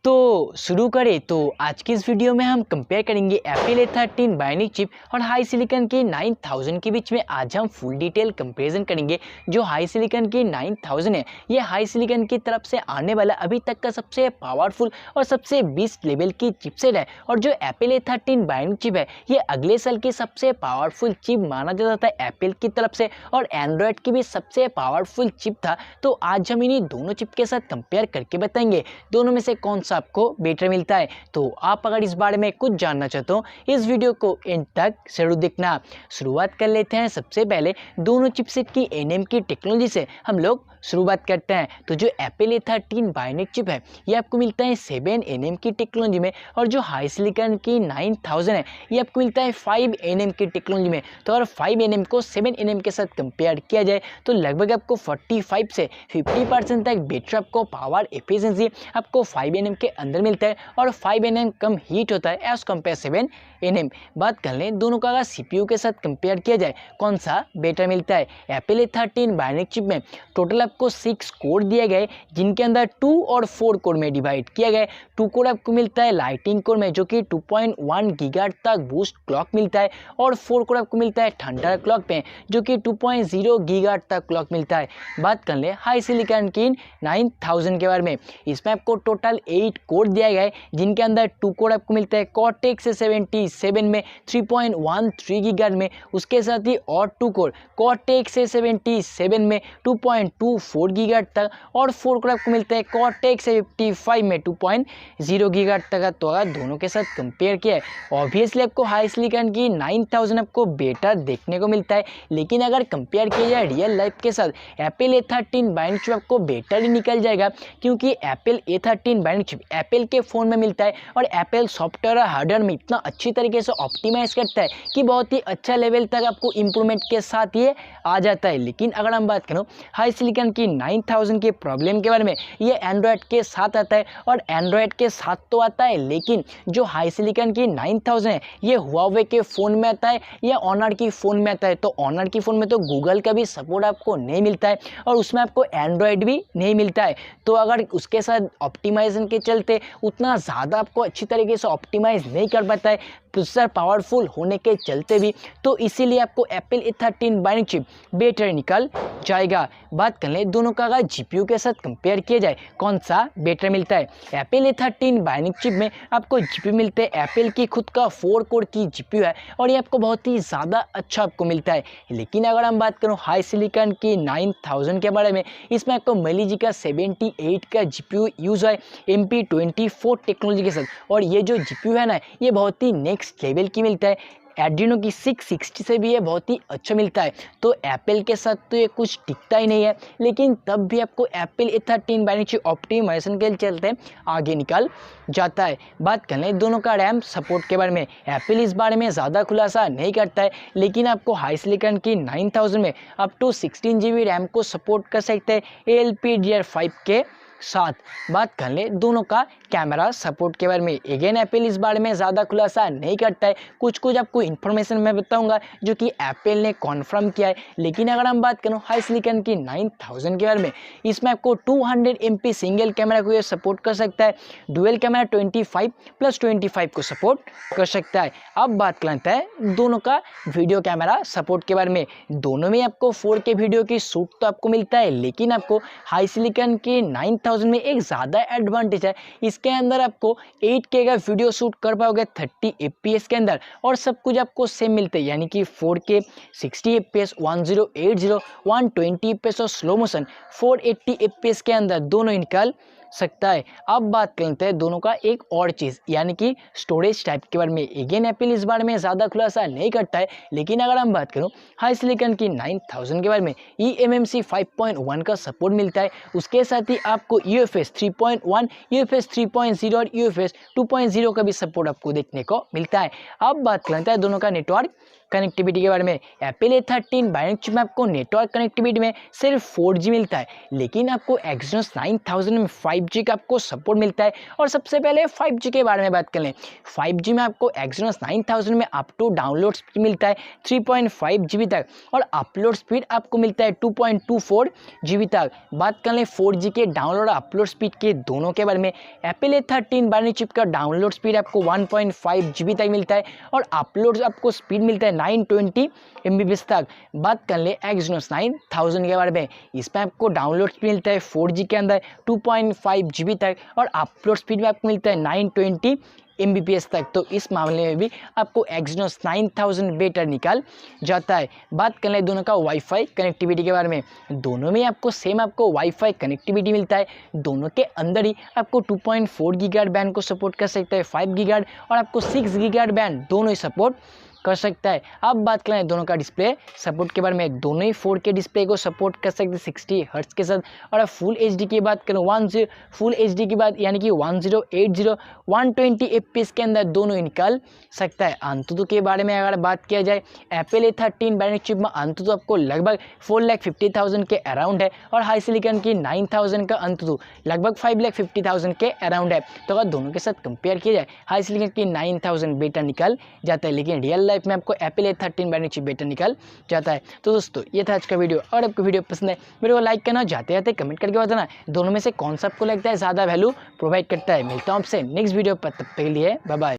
तो शुरू करें तो आज की इस वीडियो में हम कंपेयर करेंगे एप्पल A13 बायोनिक चिप और हाई सिलिकॉन की 9000 के बीच में। आज हम फुल डिटेल कंपैरिजन करेंगे। जो हाई सिलिकॉन की 9000 है, ये हाई सिलिकॉन की तरफ से आने वाला अभी तक का सबसे पावरफुल और सबसे बेस्ट लेवल की चिपसेट है। और जो एप्पल A13 बायोनिक चिप है, ये अगले साल की सबसे पावरफुल चिप माना जाता था एप्पल की तरफ से, और एंड्रॉयड की भी सबसे पावरफुल चिप था। तो आज हम इन्हीं दोनों चिप के साथ कंपेयर करके बताएंगे दोनों में से कौन सा आपको बेटर मिलता है। तो आप अगर इस बारे में कुछ जानना चाहते हो, इस वीडियो को एंड तक जरूर देखना। शुरुआत कर लेते हैं। सबसे पहले दोनों चिपसेट की एनएम की टेक्नोलॉजी से हम लोग शुरुआत करते हैं। तो जो एप्पल A13 बायोनिक चिप है, ये आपको मिलता है 7 nm की टेक्नोलॉजी में, और जो हाई सिलिकॉन की 9000 है, ये आपको मिलता है 5 nm की टेक्नोलॉजी में। तो अगर 5 nm को 7 nm के साथ कंपेयर किया जाए तो लगभग आपको 45 से 50% तक बेटर आपको पावर एफिशिएंसी आपको 5 nm के अंदर मिलता है, और 5 nm कम हीट होता है एज कम्पेयर 7 nm। बात कर लें दोनों का अगर CPU के साथ कंपेयर किया जाए कौन सा बेटर मिलता है। एप्पल A13 बायोनिक चिप में टोटल आपको 6 कोर दिए गए, जिनके अंदर 2 और 4 कोर में डिवाइड किया गया है। 2 कोर आपको मिलता है लाइटिंग कोर में, जो कि 2.1 गीगाहर्ट्ज तक बूस्ट क्लॉक मिलता है, और 4 कोर आपको मिलता है थंडर क्लॉक में, जो कि 2.0 गीगाहर्ट्ज तक क्लॉक मिलता है। बात कर ले हाई सिलिकॉन की 9000 के बारे में, इसमें आपको टोटल 8 कोर दिया गया है, जिनके अंदर 2 कोर आपको मिलता है Cortex A77 में 3.13 गीगाहर्ट्ज में, उसके साथ ही और 2 कोर Cortex A77 में 2.24 गीगाहर्ट्ज तक, और 4 कोर आपको मिलता है Cortex A55 में 2.0 गीगाहर्ट्ज तक। तो अगर दोनों के साथ कंपेयर किया है, ऑब्वियसली आपको हाई सिलिकॉन की 9000 आपको बेटर देखने को मिलता है। लेकिन अगर कंपेयर किया जाए रियल लाइफ के साथ, एप्पल A13 बायोनिक चिप आपको बेटर ही निकल जाएगा, क्योंकि Apple A13 bionic chip Apple के फ़ोन में मिलता है, और एप्पल सॉफ्टवेयर और हार्डवेयर में इतना अच्छी तरीके से ऑप्टिमाइज करता है कि बहुत ही अच्छा लेवल तक आपको इंप्रूवमेंट के साथ ये आ जाता है। लेकिन अगर हम बात करें हाई सिलिकॉन की 9000 के प्रॉब्लम के बारे में, ये एंड्रॉयड के साथ आता है, और एंड्रॉयड के साथ तो आता है, लेकिन जो हाई सिलिकॉन की 9000 है, ये हुआवे के फ़ोन में आता है या ऑनर की फ़ोन में आता है। तो ऑनर की फ़ोन में तो गूगल का भी सपोर्ट आपको नहीं मिलता है, और उसमें आपको एंड्रॉयड भी नहीं मिलता है। तो अगर उसके साथ ऑप्टिमाइजेशन के चलते उतना ज़्यादा आपको अच्छी तरीके से ऑप्टिमाइज नहीं कर पाता है, प्रोसेसर पावरफुल होने के चलते भी, तो इसीलिए आपको Apple A13 bionic chip better निकल जाएगा। बात कर लें दोनों का अगर GPU के साथ कंपेयर किया जाए कौन सा बेटर मिलता है। एप्पल A13 बायोनिक चिप में आपको GPU मिलते हैं, एप्पल की खुद का 4 कोर की GPU है, और ये आपको बहुत ही ज़्यादा अच्छा आपको मिलता है। लेकिन अगर हम बात करूँ हाई सिलिकॉन की 9000 के बारे में, इसमें आपको मेलिजी का 78 का GPU यूज़ है MP24 टेक्नोलॉजी के साथ, और ये जो GPU है ना, ये बहुत ही नेक्स्ट लेवल की मिलता है। एड्रीनो की 660 से भी ये बहुत ही अच्छा मिलता है। तो एप्पल के साथ तो ये कुछ टिकता ही नहीं है, लेकिन तब भी आपको Apple A13 bionic chip optimisation के चलते आगे निकल जाता है। बात कर लें दोनों का रैम सपोर्ट के बारे में, एप्पल इस बारे में ज़्यादा खुलासा नहीं करता है, लेकिन आपको हाई सिलिकॉन की 9000 में अप टू 16 GB रैम को सपोर्ट कर सकते हैं LPDDR5 के साथ। बात कर ले दोनों का कैमरा सपोर्ट के बारे में, अगेन एप्पल इस बारे में ज़्यादा खुलासा नहीं करता है। कुछ आपको इन्फॉर्मेशन मैं बताऊंगा जो कि एप्पल ने कॉन्फर्म किया है। लेकिन अगर हम बात करें हाई सिलिकॉन की 9000 के बारे में, इसमें आपको 200 MP सिंगल कैमरा को ये सपोर्ट कर सकता है, डुअल कैमरा 25+25 को सपोर्ट कर सकता है। अब बात करते हैं दोनों का वीडियो कैमरा सपोर्ट के बारे में। दोनों में आपको 4K वीडियो की शूट तो आपको मिलता है, लेकिन आपको हाई सिलिकॉन की 9000 में एक ज़्यादा एडवांटेज है, इसके अंदर आपको 8K का वीडियो शूट कर पाओगे 30 FPS के अंदर, और सब कुछ आपको सेम मिलते हैं, यानी कि 4K 60 FPS 1080 120 FPS और स्लो मोशन 480 FPS के अंदर दोनों निकल सकता है। अब बात करते हैं दोनों का एक और चीज़, यानी कि स्टोरेज टाइप के बारे में। अगेन एप्पल इस बारे में ज़्यादा खुलासा नहीं करता है, लेकिन अगर हम बात करूं हाई सिलिकॉन की 9000 के बारे में, eMMC 5.1 का सपोर्ट मिलता है, उसके साथ ही आपको UFS 3.1, UFS 3.0 और UFS 2.0 का भी सपोर्ट आपको देखने को मिलता है। अब बात करते हैं दोनों का नेटवर्क कनेक्टिविटी के बारे में, एप्पल A13 बायोनिक चिप में आपको नेटवर्क कनेक्टिविटी में सिर्फ 4G मिलता है, लेकिन आपको Exynos 9000 में 5G का आपको सपोर्ट मिलता है। और सबसे पहले 5G के बारे में बात कर लें। 5G में आपको Exynos 9000 में अप टू डाउनलोड स्पीड मिलता है 3.5 GB तक, और अपलोड स्पीड आपको मिलता है 2.24 GB तक। बात कर लें 4G के डाउनलोड और अपलोड स्पीड के दोनों के बारे में, एप्पल A13 बायोनिक चिप का डाउनलोड स्पीड आपको 1.5 GB तक मिलता है, और अपलोड आपको स्पीड मिलता है 920 MBps तक। बात कर ले Exynos 9000 के बारे में, इसमें आपको डाउनलोड स्पीड मिलता है 4G के अंदर 2.5 GB तक, और अपलोड स्पीड में आपको मिलता है 920 MBps तक। तो इस मामले में भी आपको Exynos 9000 बेटर निकाल जाता है। बात कर लें दोनों का वाईफाई कनेक्टिविटी के बारे में, दोनों में आपको सेम आपको वाईफाई कनेक्टिविटी मिलता है। दोनों के अंदर ही आपको 2.4 गीगाहर्ट्ज बैंड को सपोर्ट कर सकता है, 5 गीगाहर्ट्ज और आपको 6 गीगाहर्ट्ज बैंड दोनों ही सपोर्ट कर सकता है। अब बात करें दोनों का डिस्प्ले सपोर्ट के बारे में, दोनों ही 4K डिस्प्ले को सपोर्ट कर सकते हैं 60 हर्ट्ज के साथ। और अब फुल HD की बात करें, फुल HD की बात यानी कि 1080 120 FPS के अंदर दोनों ही निकल सकता है। अंतुतु के बारे में अगर बात किया जाए, एप्पल A13 बायोनिक चिप में अंतुतु आपको लगभग 4,50,000 के अराउंड है, और हाई सिलिकॉन की 9000 का अंतुतु लगभग 5,50,000 के अराउंड है। तो अगर दोनों के साथ कंपेयर किया जाए, हाई सिलिकॉन की 9000 बेटर निकल जाता है, लेकिन रियल लाइफ में आपको Apple A13 bionic chip better निकल जाता है। तो दोस्तों ये था आज का वीडियो। और आपको वीडियो पसंद है, वीडियो को लाइक करना, जाते जाते कमेंट करके बताना दोनों में से कौन सा आपको लगता है ज़्यादा वैल्यू प्रोवाइड करता है। मिलता हूँ आपसे नेक्स्ट वीडियो पर, तब तक के लिए बाय बाय।